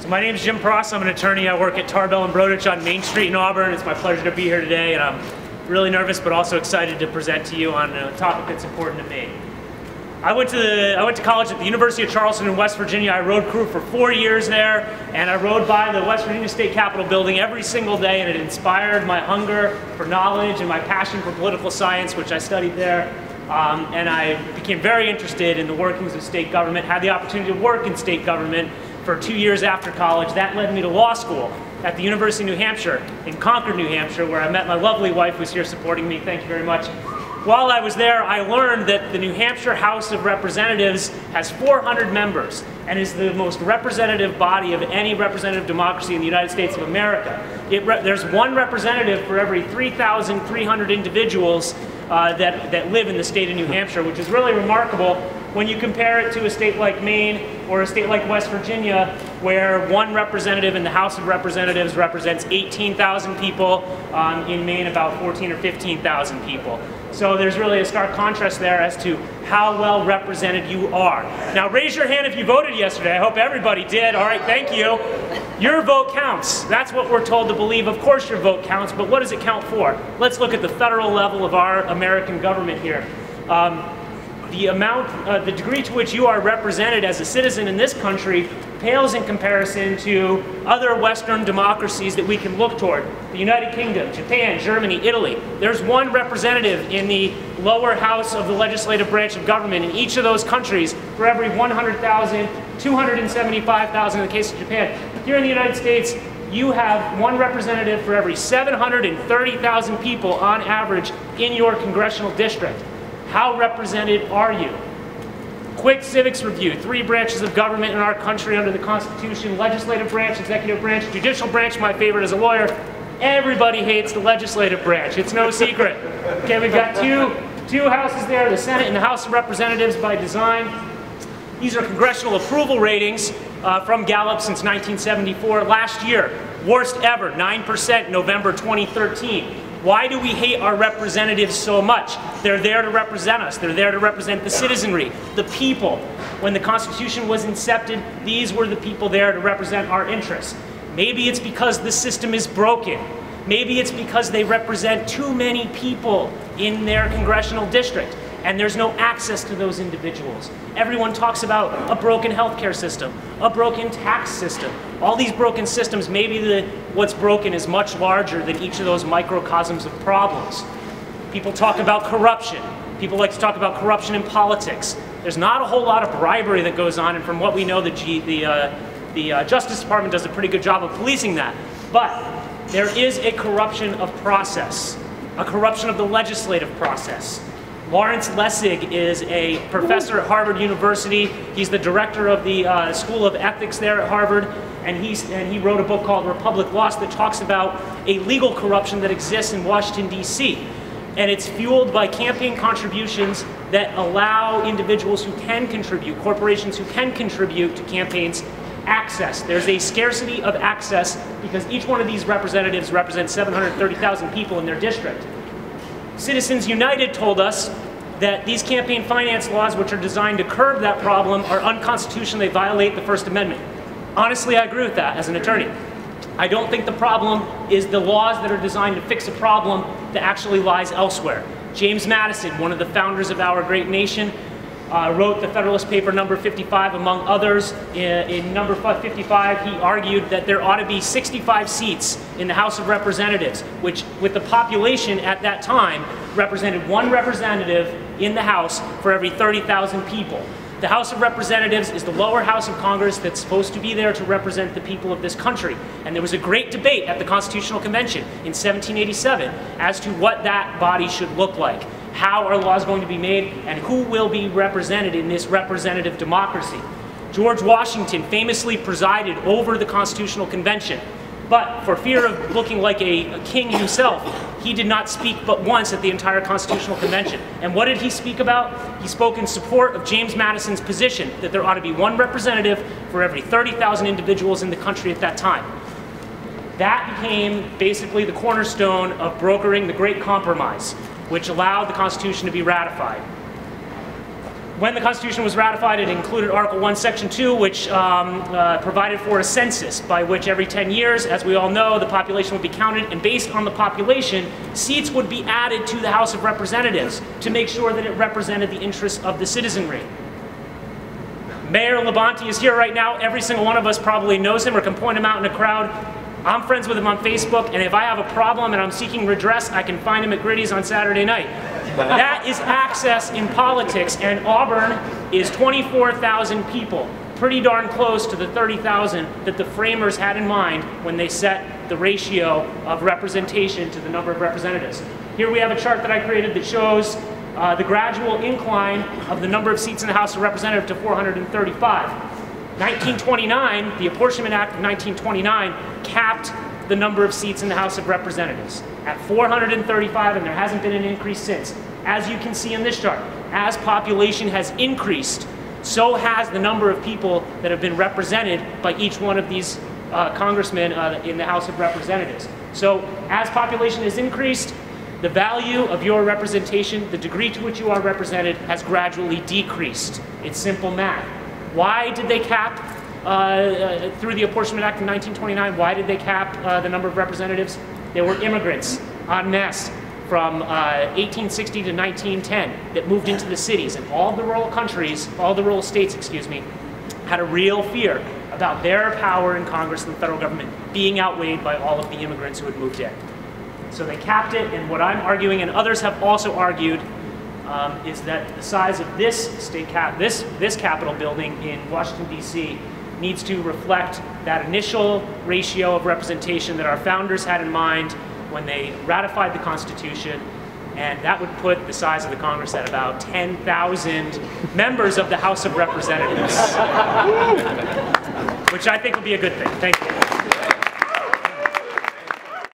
So my name is Jim Pross. I'm an attorney. I work at Tarbell and Brodich on Main Street in Auburn. It's my pleasure to be here today, and I'm really nervous but also excited to present to you on a topic that's important to me. I went to college at the University of Charleston in West Virginia. I rode crew for 4 years there, and I rode by the West Virginia State Capitol building every single day, and it inspired my hunger for knowledge and my passion for political science, which I studied there. And I became very interested in the workings of state government, had the opportunity to work in state government for 2 years after college. That led me to law school at the University of New Hampshire in Concord, New Hampshire, where I met my lovely wife who's here supporting me. Thank you very much. While I was there, I learned that the New Hampshire House of Representatives has 400 members and is the most representative body of any representative democracy in the United States of America. There's one representative for every 3,300 individuals that live in the state of New Hampshire, which is really remarkable when you compare it to a state like Maine or a state like West Virginia, where one representative in the House of Representatives represents 18,000 people, in Maine about 14 or 15,000 people. So there's really a stark contrast there as to how well represented you are. Now raise your hand if you voted yesterday. I hope everybody did. All right, thank you. Your vote counts. That's what we're told to believe. Of course your vote counts, but what does it count for? Let's look at the federal level of our American government here. The degree to which you are represented as a citizen in this country pales in comparison to other Western democracies that we can look toward. The United Kingdom, Japan, Germany, Italy. There's one representative in the lower house of the legislative branch of government in each of those countries for every 100,000, 275,000 in the case of Japan. Here in the United States, you have one representative for every 730,000 people on average in your congressional district. How represented are you? Quick civics review. 3 branches of government in our country under the Constitution: legislative branch, executive branch, judicial branch. My favorite as a lawyer. Everybody hates the legislative branch. It's no secret. Okay, we've got two houses there, the Senate and the House of Representatives by design. These are congressional approval ratings from Gallup since 1974. Last year, worst ever, 9%, November 2013. Why do we hate our representatives so much? They're there to represent us. They're there to represent the citizenry, the people. When the Constitution was incepted, these were the people there to represent our interests. Maybe it's because the system is broken. Maybe it's because they represent too many people in their congressional district, and there's no access to those individuals. Everyone talks about a broken healthcare system, a broken tax system. All these broken systems, maybe what's broken is much larger than each of those microcosms of problems. People talk about corruption. People like to talk about corruption in politics. There's not a whole lot of bribery that goes on, and from what we know, the Justice Department does a pretty good job of policing that. But there is a corruption of process, a corruption of the legislative process. Lawrence Lessig is a professor at Harvard University. He's the director of the School of Ethics there at Harvard, and he wrote a book called Republic Lost that talks about a legal corruption that exists in Washington, D.C. And it's fueled by campaign contributions that allow individuals who can contribute, corporations who can contribute to campaigns, access. There's a scarcity of access because each one of these representatives represents 730,000 people in their district. Citizens United told us that these campaign finance laws, which are designed to curb that problem, are unconstitutional. They violate the First Amendment. Honestly, I agree with that as an attorney. I don't think the problem is the laws that are designed to fix a problem that actually lies elsewhere. James Madison, one of the founders of our great nation, wrote the Federalist Paper number 55, among others. In number 55, he argued that there ought to be 65 seats in the House of Representatives, which, with the population at that time, represented one representative in the House for every 30,000 people. The House of Representatives is the lower house of Congress that's supposed to be there to represent the people of this country. And there was a great debate at the Constitutional Convention in 1787 as to what that body should look like. How are laws going to be made, and who will be represented in this representative democracy? George Washington famously presided over the Constitutional Convention, but for fear of looking like a king himself, he did not speak but once at the entire Constitutional Convention. And what did he speak about? He spoke in support of James Madison's position that there ought to be one representative for every 30,000 individuals in the country at that time. That became basically the cornerstone of brokering the Great Compromise, which allowed the Constitution to be ratified. When the Constitution was ratified, it included Article 1, Section 2, which provided for a census by which every 10 years, as we all know, the population would be counted, and based on the population, seats would be added to the House of Representatives to make sure that it represented the interests of the citizenry. Mayor Labonte is here right now. Every single one of us probably knows him or can point him out in a crowd. I'm friends with him on Facebook, and if I have a problem and I'm seeking redress, I can find him at Gritty's on Saturday night. That is access in politics, and Auburn is 24,000 people, pretty darn close to the 30,000 that the framers had in mind when they set the ratio of representation to the number of representatives. Here we have a chart that I created that shows the gradual incline of the number of seats in the House of Representatives to 435. 1929, the Apportionment Act of 1929, capped the number of seats in the House of Representatives at 435, and there hasn't been an increase since. As you can see in this chart, as population has increased, so has the number of people that have been represented by each one of these congressmen in the House of Representatives. So as population has increased, the value of your representation, the degree to which you are represented, has gradually decreased. It's simple math. Why did they cap, through the Apportionment Act of 1929, why did they cap the number of representatives? There were immigrants en masse from 1860 to 1910 that moved into the cities, and all the rural countries, all the rural states, excuse me, had a real fear about their power in Congress and the federal government being outweighed by all of the immigrants who had moved in. So they capped it, and what I'm arguing, and others have also argued, is that the size of this this Capitol building in Washington, D.C. needs to reflect that initial ratio of representation that our founders had in mind when they ratified the Constitution, and that would put the size of the Congress at about 10,000 members of the House of Representatives, which I think would be a good thing. Thank you.